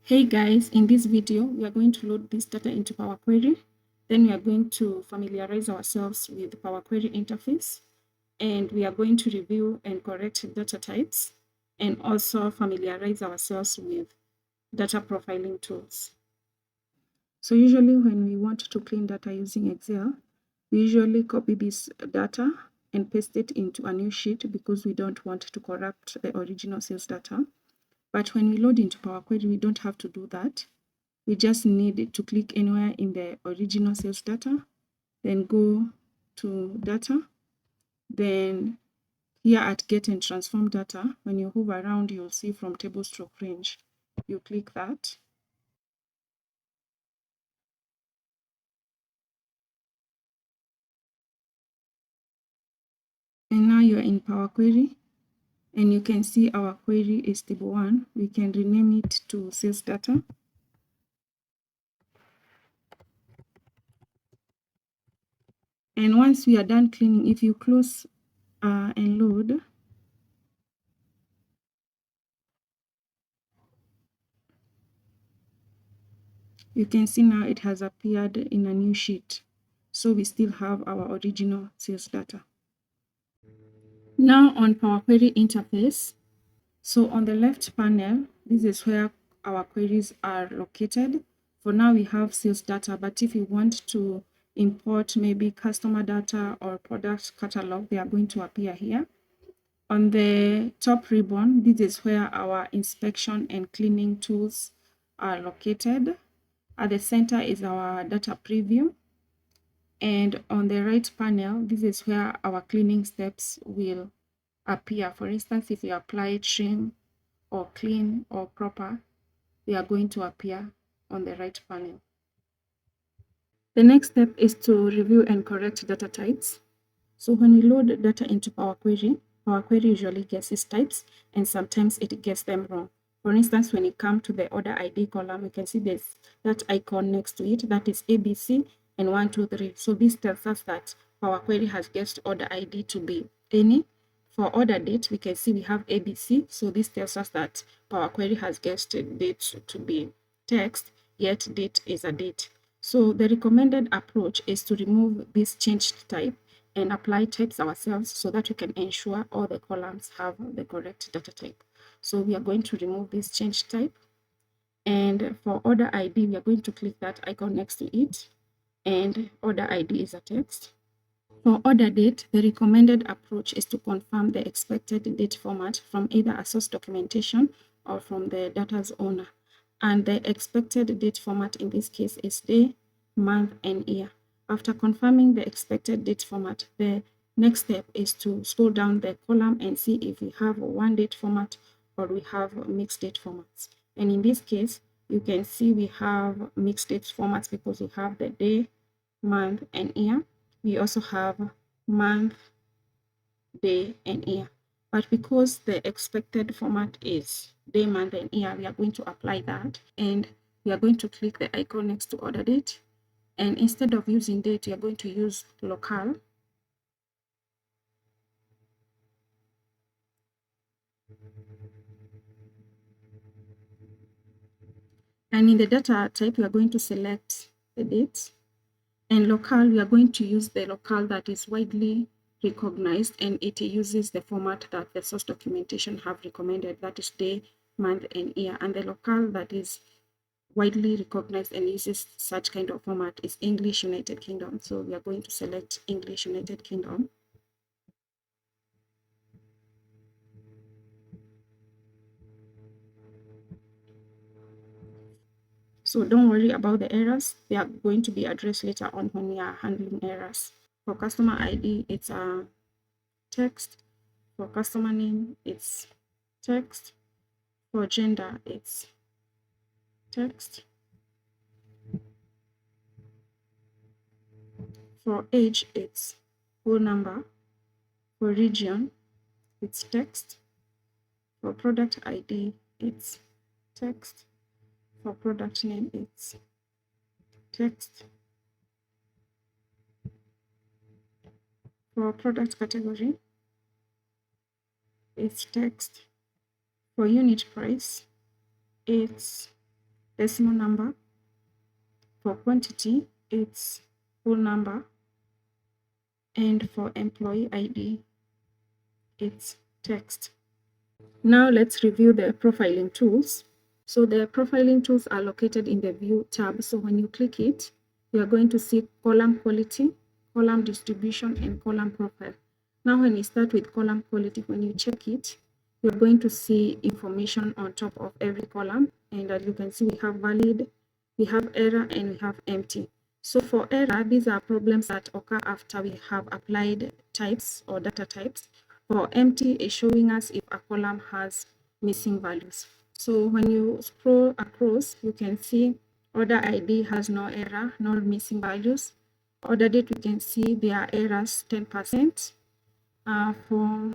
Hey guys, in this video, we are going to load this data into Power Query. Then we are going to familiarize ourselves with the Power Query interface. And we are going to review and correct data types and also familiarize ourselves with data profiling tools. So usually when we want to clean data using Excel, we usually copy this data and paste it into a new sheet because we don't want to corrupt the original sales data. But when we load into Power Query, we don't have to do that. We just need to click anywhere in the original sales data, then go to data, then here at get and transform data, when you hover around, you'll see from table stroke range. You click that. And now you're in Power Query, and you can see our query is table 1. We can rename it to sales data. And once we are done cleaning, if you close and load, you can see now it has appeared in a new sheet. So we still have our original sales data. Now on Power Query interface, so on the left panel, this is where our queries are located. For now, we have sales data, but if you want to import maybe customer data or product catalog, they are going to appear here. On the top ribbon, this is where our inspection and cleaning tools are located. At the center is our data preview. And on the right panel, this is where our cleaning steps will appear. For instance, if we apply trim or clean or proper, they are going to appear on the right panel. The next step is to review and correct data types. So when we load data into Power Query usually guesses types and sometimes it gets them wrong. For instance, when you come to the order ID column, you can see there's that icon next to it, that is ABC and 1, 2, 3. So this tells us that Power Query has guessed order ID to be any. For order date, we can see we have ABC. So this tells us that Power Query has guessed date to be text, yet date is a date. So the recommended approach is to remove this changed type and apply types ourselves so that we can ensure all the columns have the correct data type. So we are going to remove this change type. And for order ID, we are going to click that icon next to it. And order ID is a text. For order date, the recommended approach is to confirm the expected date format from either a source documentation or from the data's owner. And the expected date format in this case is day, month, and year. After confirming the expected date format, the next step is to scroll down the column and see if we have one date format or we have mixed date formats. And in this case, you can see we have mixed date formats because we have the day, month, and year. We also have month, day, and year. But because the expected format is day, month, and year, we are going to apply that. And we are going to click the icon next to order date. And instead of using date, we are going to use local. And in the data type, we are going to select the date. And local, we are going to use the local that is widely recognized, and it uses the format that the source documentation have recommended, that is day, month, and year. And the local that is widely recognized and uses such kind of format is English United Kingdom. So we are going to select English United Kingdom. So don't worry about the errors. They are going to be addressed later on when we are handling errors. For customer ID, it's a text. For customer name, it's text. For gender, it's text. For age, it's whole number. For region, it's text. For product ID, it's text. For product name, it's text. For product category, it's text. For unit price, it's decimal number. For quantity, it's whole number. And for employee ID, it's text. Now let's review the profiling tools. So the profiling tools are located in the View tab. So when you click it, you are going to see column quality, column distribution, and column profile. Now when you start with column quality, when you check it, you're going to see information on top of every column. And as you can see, we have valid, we have error, and we have empty. So for error, these are problems that occur after we have applied types or data types. For empty is showing us if a column has missing values. So when you scroll across, you can see order ID has no error, no missing values. Order date, we can see there are errors 10%. For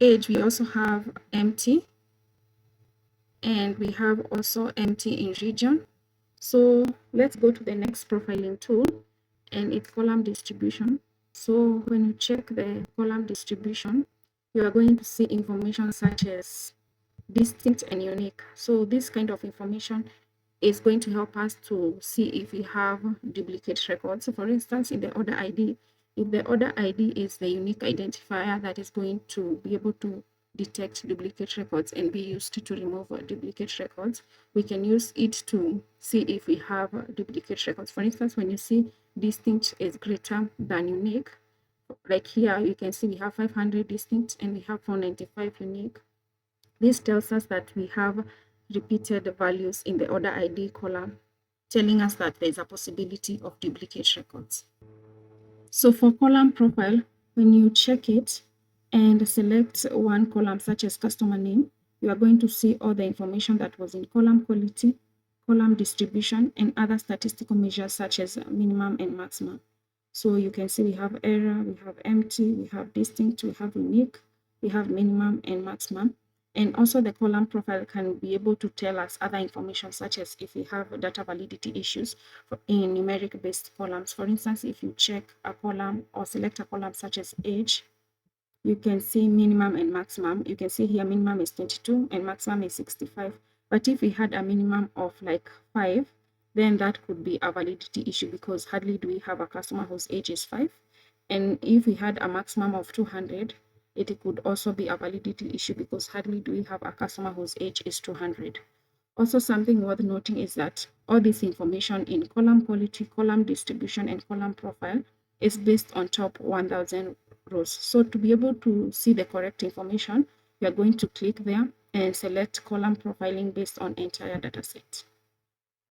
age, we also have empty, and we have also empty in region. So let's go to the next profiling tool, and it's column distribution. So when you check the column distribution, you are going to see information such as distinct and unique. So this kind of information is going to help us to see if we have duplicate records. So for instance, in the order ID, if the order ID is the unique identifier that is going to be able to detect duplicate records and be used to remove duplicate records, we can use it to see if we have duplicate records. For instance, when you see distinct is greater than unique, like here, you can see we have 500 distinct and we have 495 unique. This tells us that we have repeated values in the order ID column, telling us that there is a possibility of duplicate records. So for column profile, when you check it and select one column such as customer name, you are going to see all the information that was in column quality, column distribution, and other statistical measures such as minimum and maximum. So you can see we have error, we have empty, we have distinct, we have unique, we have minimum and maximum. And also the column profile can be able to tell us other information such as if we have data validity issues in numeric based columns. For instance, if you check a column or select a column such as age, you can see minimum and maximum. You can see here minimum is 22 and maximum is 65. But if we had a minimum of like 5, then that could be a validity issue because hardly do we have a customer whose age is 5. And if we had a maximum of 200, it could also be a validity issue because hardly do we have a customer whose age is 200. Also, something worth noting is that all this information in column quality, column distribution, and column profile is based on top 1000 rows. So to be able to see the correct information, you are going to click there and select column profiling based on entire dataset.